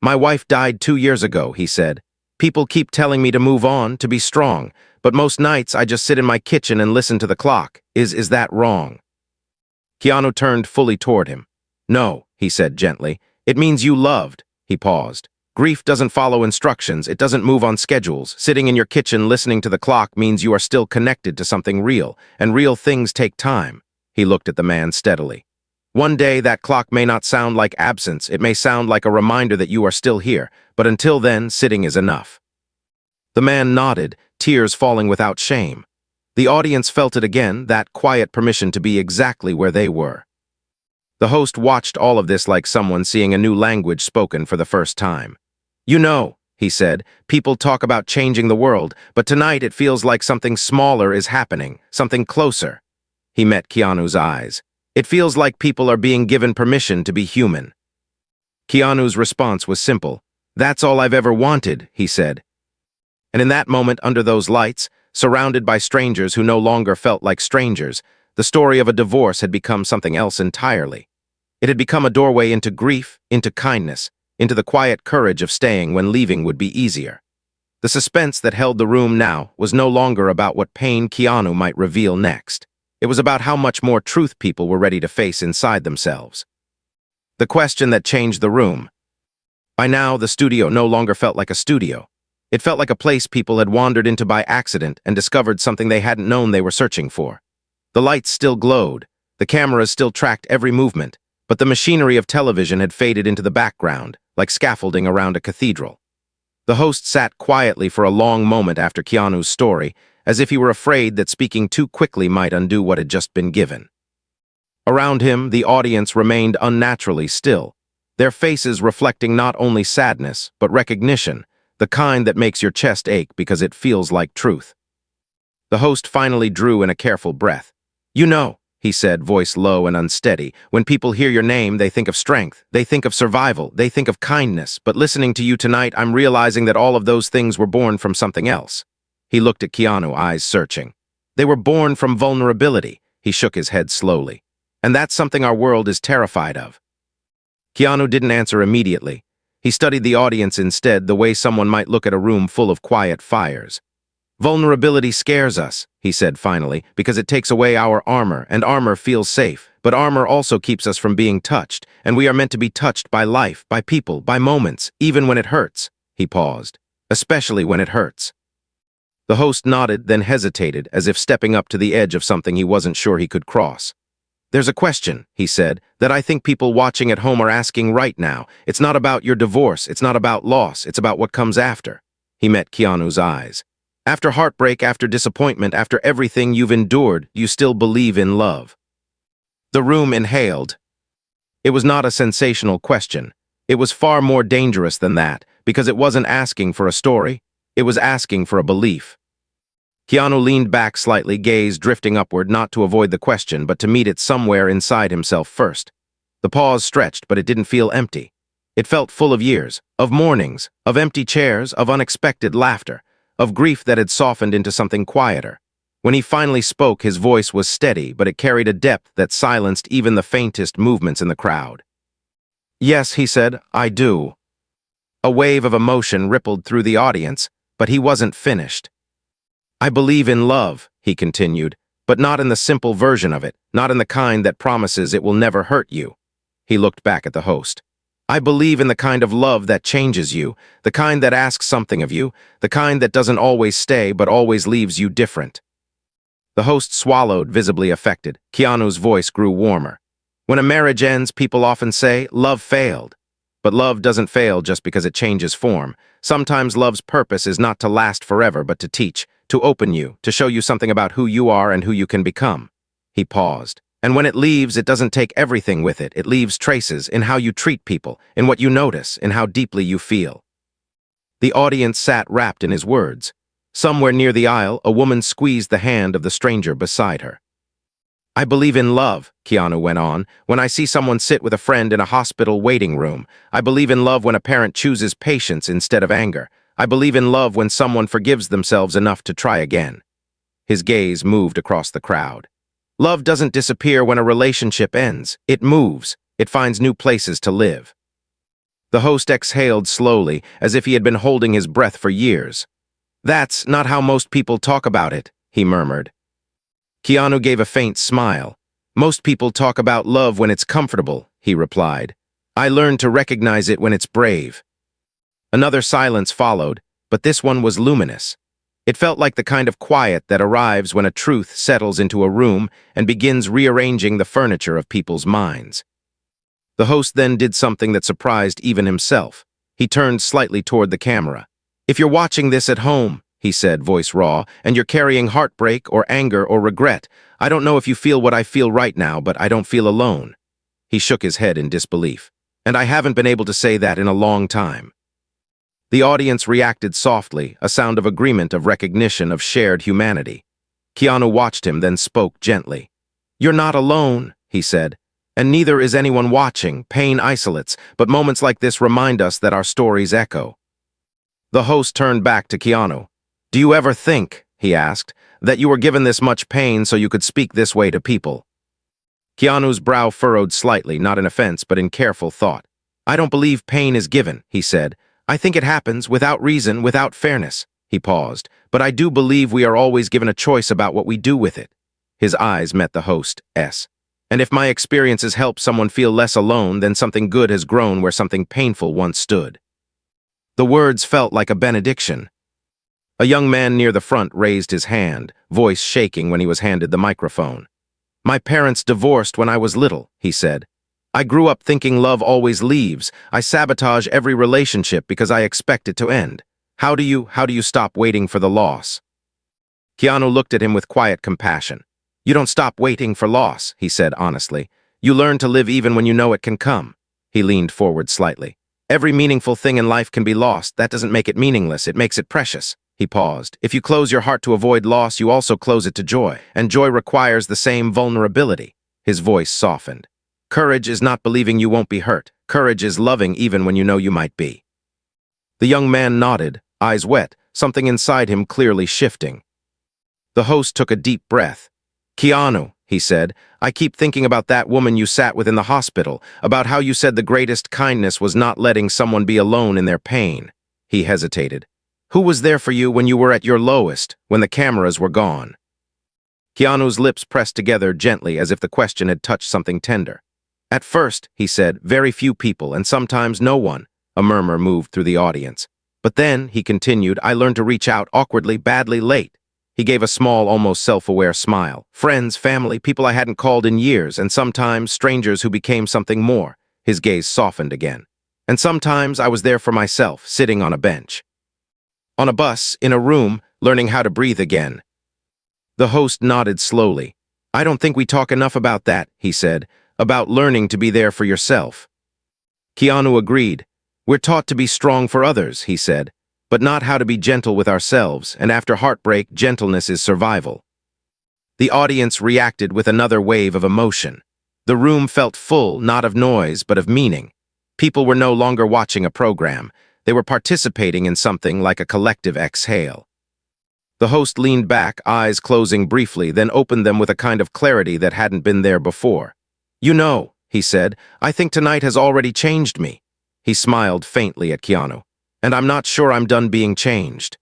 "My wife died 2 years ago," he said. "People keep telling me to move on, to be strong, but most nights I just sit in my kitchen and listen to the clock. Is that wrong?" Keanu turned fully toward him. "No," he said gently. "It means you loved." He paused. "Grief doesn't follow instructions. It doesn't move on schedules. Sitting in your kitchen listening to the clock means you are still connected to something real, and real things take time." He looked at the man steadily. "One day that clock may not sound like absence. It may sound like a reminder that you are still here, but until then, sitting is enough." The man nodded, tears falling without shame. The audience felt it again, that quiet permission to be exactly where they were. The host watched all of this like someone seeing a new language spoken for the first time. "You know," he said, "people talk about changing the world, but tonight it feels like something smaller is happening, something closer." He met Keanu's eyes. "It feels like people are being given permission to be human." Keanu's response was simple. "That's all I've ever wanted," he said. And in that moment, under those lights, surrounded by strangers who no longer felt like strangers, the story of a divorce had become something else entirely. It had become a doorway into grief, into kindness, into the quiet courage of staying when leaving would be easier. The suspense that held the room now was no longer about what pain Keanu might reveal next. It was about how much more truth people were ready to face inside themselves. The question that changed the room. By now, the studio no longer felt like a studio. It felt like a place people had wandered into by accident and discovered something they hadn't known they were searching for. The lights still glowed, the cameras still tracked every movement, but the machinery of television had faded into the background, like scaffolding around a cathedral. The host sat quietly for a long moment after Keanu's story, as if he were afraid that speaking too quickly might undo what had just been given. Around him, the audience remained unnaturally still, their faces reflecting not only sadness, but recognition, the kind that makes your chest ache because it feels like truth. The host finally drew in a careful breath. "You know," he said, voice low and unsteady, "when people hear your name, they think of strength, they think of survival, they think of kindness, but listening to you tonight, I'm realizing that all of those things were born from something else." He looked at Keanu, eyes searching. "They were born from vulnerability," he shook his head slowly. "And that's something our world is terrified of." Keanu didn't answer immediately. He studied the audience instead, the way someone might look at a room full of quiet fires. "Vulnerability scares us," he said finally, "because it takes away our armor, and armor feels safe. But armor also keeps us from being touched, and we are meant to be touched by life, by people, by moments, even when it hurts." He paused. "Especially when it hurts." The host nodded, then hesitated, as if stepping up to the edge of something he wasn't sure he could cross. "There's a question," he said, "that I think people watching at home are asking right now. It's not about your divorce, it's not about loss, it's about what comes after." He met Keanu's eyes. "After heartbreak, after disappointment, after everything you've endured, you still believe in love?" The room inhaled. It was not a sensational question. It was far more dangerous than that, because it wasn't asking for a story, it was asking for a belief. Keanu leaned back slightly, gaze drifting upward, not to avoid the question, but to meet it somewhere inside himself first. The pause stretched, but it didn't feel empty. It felt full of years, of mornings, of empty chairs, of unexpected laughter, of grief that had softened into something quieter. When he finally spoke, his voice was steady, but it carried a depth that silenced even the faintest movements in the crowd. "Yes," he said, "I do." A wave of emotion rippled through the audience, but he wasn't finished. "I believe in love," he continued, "but not in the simple version of it, not in the kind that promises it will never hurt you." He looked back at the host. "I believe in the kind of love that changes you, the kind that asks something of you, the kind that doesn't always stay but always leaves you different." The host swallowed, visibly affected. Keanu's voice grew warmer. "When a marriage ends, people often say, 'Love failed.' But love doesn't fail just because it changes form. Sometimes love's purpose is not to last forever, but to teach, to open you, to show you something about who you are and who you can become." He paused. "And when it leaves, it doesn't take everything with it. It leaves traces in how you treat people, in what you notice, in how deeply you feel." The audience sat wrapped in his words. Somewhere near the aisle, a woman squeezed the hand of the stranger beside her. "I believe in love," Keanu went on, "when I see someone sit with a friend in a hospital waiting room. I believe in love when a parent chooses patience instead of anger. I believe in love when someone forgives themselves enough to try again." His gaze moved across the crowd. "Love doesn't disappear when a relationship ends. It moves. It finds new places to live." The host exhaled slowly, as if he had been holding his breath for years. "That's not how most people talk about it," he murmured. Keanu gave a faint smile. "Most people talk about love when it's comfortable," he replied. "I learned to recognize it when it's brave." Another silence followed, but this one was luminous. It felt like the kind of quiet that arrives when a truth settles into a room and begins rearranging the furniture of people's minds. The host then did something that surprised even himself. He turned slightly toward the camera. "If you're watching this at home," he said, voice raw, "and you're carrying heartbreak or anger or regret, I don't know if you feel what I feel right now, but I don't feel alone." He shook his head in disbelief. "And I haven't been able to say that in a long time." The audience reacted softly, a sound of agreement, of recognition, of shared humanity. Keanu watched him, then spoke gently. "You're not alone," he said, "and neither is anyone watching. Pain isolates, but moments like this remind us that our stories echo." The host turned back to Keanu. "Do you ever think," he asked, "that you were given this much pain so you could speak this way to people?" Keanu's brow furrowed slightly, not in offense, but in careful thought. "I don't believe pain is given," he said. "I think it happens, without reason, without fairness." He paused. "But I do believe we are always given a choice about what we do with it." His eyes met the host's. And if my experiences help someone feel less alone, then something good has grown where something painful once stood. The words felt like a benediction. A young man near the front raised his hand, voice shaking when he was handed the microphone. My parents divorced when I was little, he said. I grew up thinking love always leaves. I sabotage every relationship because I expect it to end. How do you stop waiting for the loss? Keanu looked at him with quiet compassion. You don't stop waiting for loss, he said honestly. You learn to live even when you know it can come. He leaned forward slightly. Every meaningful thing in life can be lost. That doesn't make it meaningless, it makes it precious. He paused. If you close your heart to avoid loss, you also close it to joy, and joy requires the same vulnerability. His voice softened. Courage is not believing you won't be hurt. Courage is loving even when you know you might be. The young man nodded, eyes wet, something inside him clearly shifting. The host took a deep breath. Keanu, he said, I keep thinking about that woman you sat with in the hospital, about how you said the greatest kindness was not letting someone be alone in their pain. He hesitated. Who was there for you when you were at your lowest, when the cameras were gone? Keanu's lips pressed together gently as if the question had touched something tender. At first, he said, very few people and sometimes no one. A murmur moved through the audience. But then, he continued, I learned to reach out awkwardly, badly late. He gave a small, almost self-aware smile. Friends, family, people I hadn't called in years, and sometimes strangers who became something more. His gaze softened again. And sometimes I was there for myself, sitting on a bench. On a bus, in a room, learning how to breathe again. The host nodded slowly. I don't think we talk enough about that, he said, about learning to be there for yourself. Keanu agreed. We're taught to be strong for others, he said, but not how to be gentle with ourselves, and after heartbreak, gentleness is survival. The audience reacted with another wave of emotion. The room felt full, not of noise, but of meaning. People were no longer watching a program. They were participating in something like a collective exhale. The host leaned back, eyes closing briefly, then opened them with a kind of clarity that hadn't been there before. You know, he said, I think tonight has already changed me. He smiled faintly at Keanu. And I'm not sure I'm done being changed.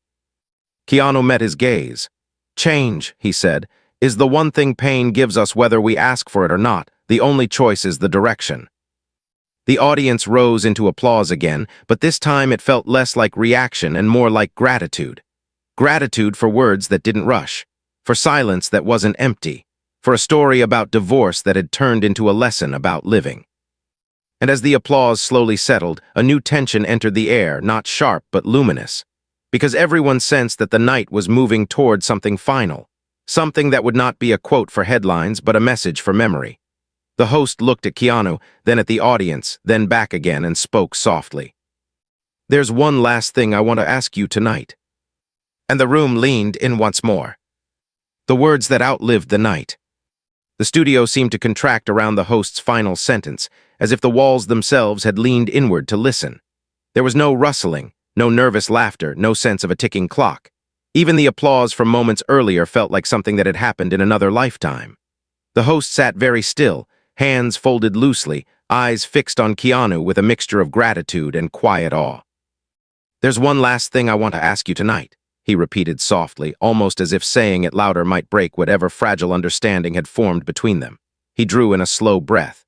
Keanu met his gaze. Change, he said, is the one thing pain gives us whether we ask for it or not. The only choice is the direction. The audience rose into applause again, but this time it felt less like reaction and more like gratitude. Gratitude for words that didn't rush, for silence that wasn't empty, for a story about divorce that had turned into a lesson about living. And as the applause slowly settled, a new tension entered the air, not sharp but luminous, because everyone sensed that the night was moving toward something final, something that would not be a quote for headlines but a message for memory. The host looked at Keanu, then at the audience, then back again and spoke softly. There's one last thing I want to ask you tonight. And the room leaned in once more. The words that outlived the night. The studio seemed to contract around the host's final sentence, as if the walls themselves had leaned inward to listen. There was no rustling, no nervous laughter, no sense of a ticking clock. Even the applause from moments earlier felt like something that had happened in another lifetime. The host sat very still, hands folded loosely, eyes fixed on Keanu with a mixture of gratitude and quiet awe. There's one last thing I want to ask you tonight, he repeated softly, almost as if saying it louder might break whatever fragile understanding had formed between them. He drew in a slow breath.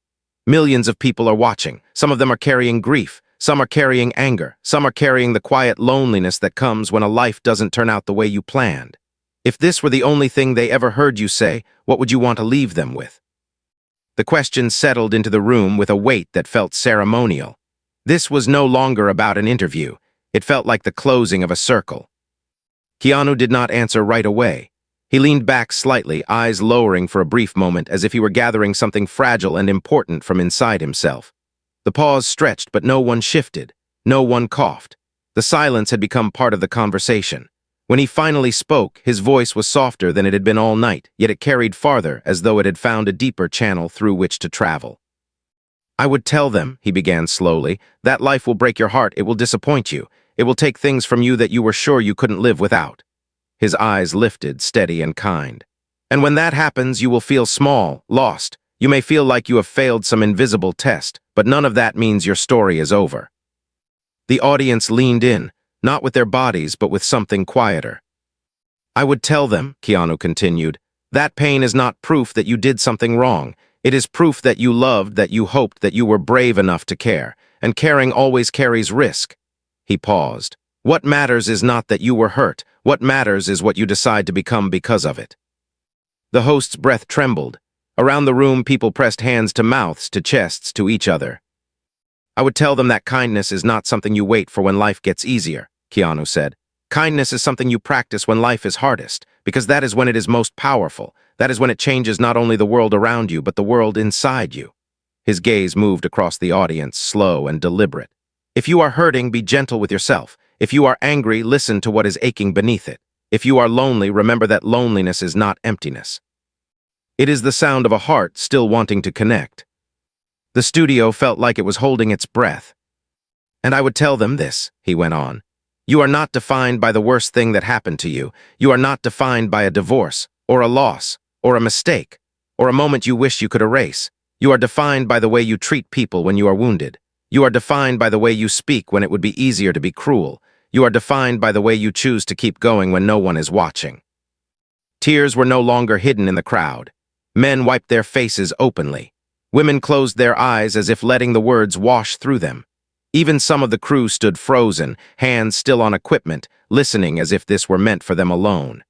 Millions of people are watching. Some of them are carrying grief. Some are carrying anger. Some are carrying the quiet loneliness that comes when a life doesn't turn out the way you planned. If this were the only thing they ever heard you say, what would you want to leave them with? The question settled into the room with a weight that felt ceremonial. This was no longer about an interview. It felt like the closing of a circle. Keanu did not answer right away. He leaned back slightly, eyes lowering for a brief moment as if he were gathering something fragile and important from inside himself. The pause stretched, but no one shifted. No one coughed. The silence had become part of the conversation. When he finally spoke, his voice was softer than it had been all night, yet it carried farther, as though it had found a deeper channel through which to travel. I would tell them, he began slowly, that life will break your heart, it will disappoint you. It will take things from you that you were sure you couldn't live without. His eyes lifted, steady and kind. And when that happens, you will feel small, lost. You may feel like you have failed some invisible test, but none of that means your story is over. The audience leaned in, not with their bodies, but with something quieter. I would tell them, Keanu continued, That pain is not proof that you did something wrong. It is proof that you loved, that you hoped, that you were brave enough to care, and caring always carries risk. He paused. What matters is not that you were hurt. What matters is what you decide to become because of it. The host's breath trembled. Around the room, people pressed hands to mouths, to chests, to each other. I would tell them that kindness is not something you wait for when life gets easier, Keanu said. Kindness is something you practice when life is hardest, because that is when it is most powerful. That is when it changes not only the world around you, but the world inside you. His gaze moved across the audience, slow and deliberate. If you are hurting, be gentle with yourself. If you are angry, listen to what is aching beneath it. If you are lonely, remember that loneliness is not emptiness. It is the sound of a heart still wanting to connect. The studio felt like it was holding its breath. And I would tell them this, he went on. You are not defined by the worst thing that happened to you. You are not defined by a divorce, or a loss, or a mistake, or a moment you wish you could erase. You are defined by the way you treat people when you are wounded. You are defined by the way you speak when it would be easier to be cruel. You are defined by the way you choose to keep going when no one is watching. Tears were no longer hidden in the crowd. Men wiped their faces openly. Women closed their eyes as if letting the words wash through them. Even some of the crew stood frozen, hands still on equipment, listening as if this were meant for them alone.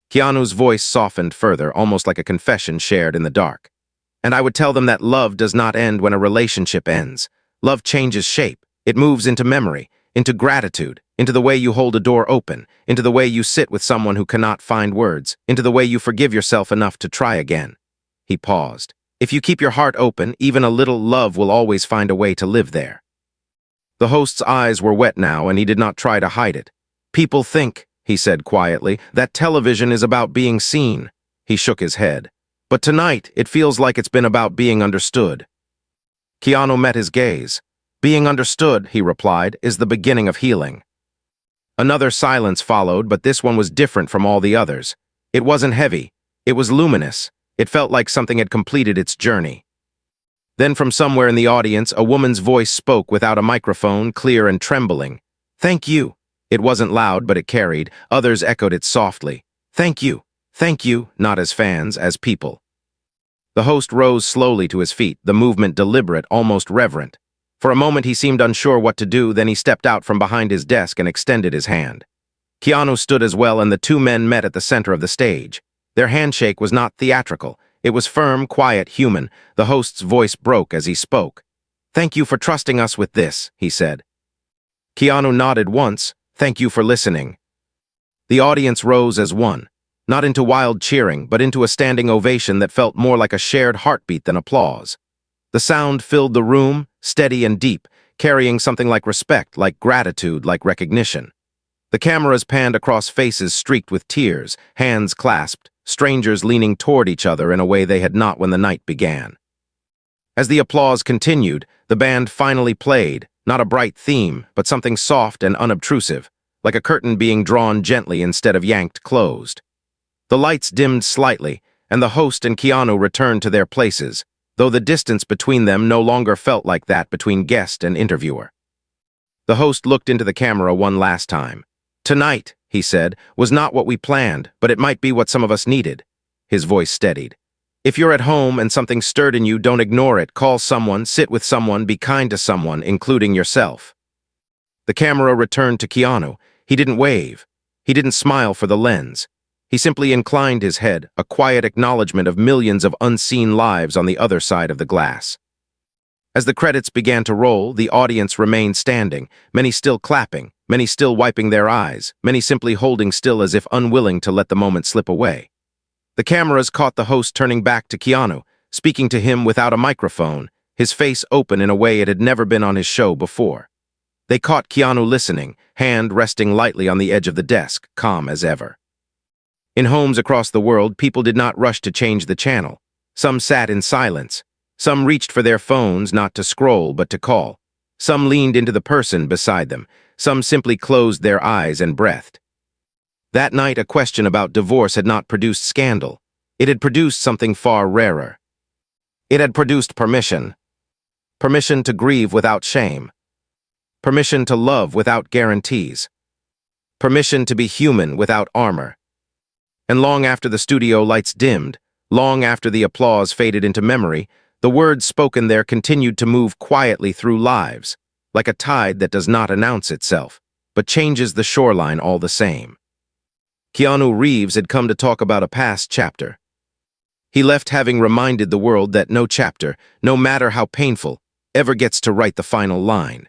Keanu's voice softened further, almost like a confession shared in the dark. And I would tell them that love does not end when a relationship ends. Love changes shape. It moves into memory, into gratitude, into the way you hold a door open, into the way you sit with someone who cannot find words, into the way you forgive yourself enough to try again. He paused. If you keep your heart open, even a little love will always find a way to live there. The host's eyes were wet now, and he did not try to hide it. People think, he said quietly, that television is about being seen. He shook his head. But tonight, it feels like it's been about being understood. Keanu met his gaze. Being understood, he replied, is the beginning of healing. Another silence followed, but this one was different from all the others. It wasn't heavy. It was luminous. It felt like something had completed its journey. Then from somewhere in the audience, a woman's voice spoke without a microphone, clear and trembling. Thank you. It wasn't loud, but it carried. Others echoed it softly. Thank you. Thank you, not as fans, as people. The host rose slowly to his feet, the movement deliberate, almost reverent. For a moment he seemed unsure what to do, then he stepped out from behind his desk and extended his hand. Keanu stood as well, and the two men met at the center of the stage. Their handshake was not theatrical. It was firm, quiet, human. The host's voice broke as he spoke. Thank you for trusting us with this, he said. Keanu nodded once. Thank you for listening. The audience rose as one, not into wild cheering, but into a standing ovation that felt more like a shared heartbeat than applause. The sound filled the room, steady and deep, carrying something like respect, like gratitude, like recognition. The cameras panned across faces streaked with tears, hands clasped, strangers leaning toward each other in a way they had not when the night began. As the applause continued, the band finally played, not a bright theme, but something soft and unobtrusive, like a curtain being drawn gently instead of yanked closed. The lights dimmed slightly, and the host and Keanu returned to their places, though the distance between them no longer felt like that between guest and interviewer. The host looked into the camera one last time. Tonight, he said, was not what we planned, but it might be what some of us needed. His voice steadied. If you're at home and something stirred in you, don't ignore it. Call someone, sit with someone, be kind to someone, including yourself. The camera returned to Keanu. He didn't wave. He didn't smile for the lens. He simply inclined his head, a quiet acknowledgement of millions of unseen lives on the other side of the glass. As the credits began to roll, the audience remained standing, many still clapping, many still wiping their eyes, many simply holding still as if unwilling to let the moment slip away. The cameras caught the host turning back to Keanu, speaking to him without a microphone, his face open in a way it had never been on his show before. They caught Keanu listening, hand resting lightly on the edge of the desk, calm as ever. In homes across the world, people did not rush to change the channel. Some sat in silence. Some reached for their phones not to scroll but to call. Some leaned into the person beside them. Some simply closed their eyes and breathed. That night, a question about divorce had not produced scandal. It had produced something far rarer. It had produced permission. Permission to grieve without shame. Permission to love without guarantees. Permission to be human without armor. And long after the studio lights dimmed, long after the applause faded into memory, the words spoken there continued to move quietly through lives, like a tide that does not announce itself, but changes the shoreline all the same. Keanu Reeves had come to talk about a past chapter. He left having reminded the world that no chapter, no matter how painful, ever gets to write the final line.